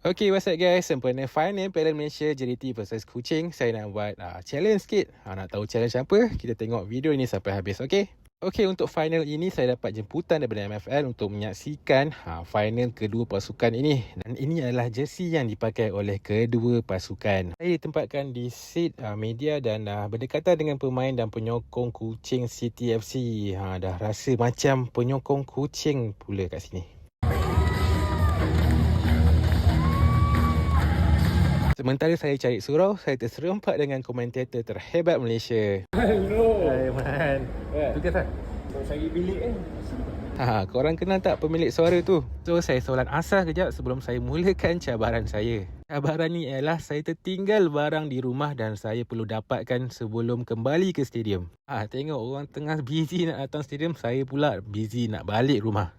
Okay, what's up guys? Sempena final Piala Malaysia JDT versus Kuching. Saya nak buat challenge sikit. Nak tahu challenge apa? Kita tengok video ini sampai habis, okay? Okay, untuk final ini saya dapat jemputan daripada MFL untuk menyaksikan final kedua pasukan ini. Dan ini adalah jersey yang dipakai oleh kedua pasukan. Saya ditempatkan di seat media dan berdekatan dengan pemain dan penyokong Kuching City FC. Dah rasa macam penyokong Kuching pula kat sini. Sementara saya cari surau, saya terserempak dengan komentator terhebat Malaysia. Hello. Hai man. Tugas tak? Cari bilik kan? Korang kenal tak pemilik suara tu? So saya soalan asas kejap sebelum saya mulakan cabaran saya. Cabaran ni ialah saya tertinggal barang di rumah dan saya perlu dapatkan sebelum kembali ke stadium. Tengok orang tengah busy nak datang stadium, saya pula busy nak balik rumah.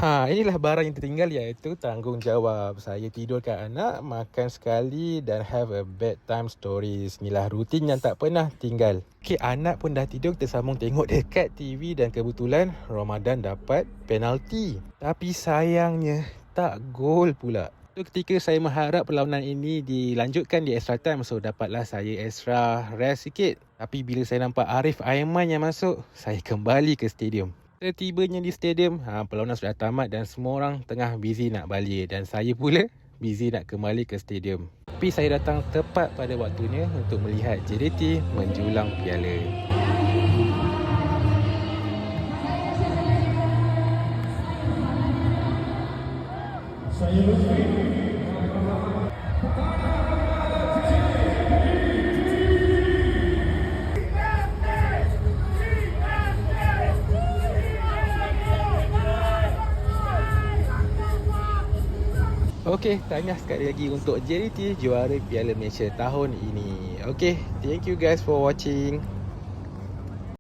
Inilah barang yang tertinggal, iaitu tanggungjawab. Saya tidurkan anak, makan sekali dan have a bedtime stories. Inilah rutin yang tak pernah tinggal. Okay, anak pun dah tidur, tersambung tengok dekat TV dan kebetulan Ramadan dapat penalti. Tapi sayangnya tak gol pula. So, ketika saya mengharap perlawanan ini dilanjutkan di extra time, so dapatlah saya extra rest sikit. Tapi bila saya nampak Arif Aiman yang masuk, saya kembali ke stadium. Setibanya di stadium, perlawanan sudah tamat dan semua orang tengah busy nak balik. Dan saya pula busy nak kembali ke stadium. Tapi saya datang tepat pada waktunya untuk melihat JDT menjulang piala. Okey, tahniah sekali lagi untuk JDT juara Piala Malaysia tahun ini. Okey, thank you guys for watching.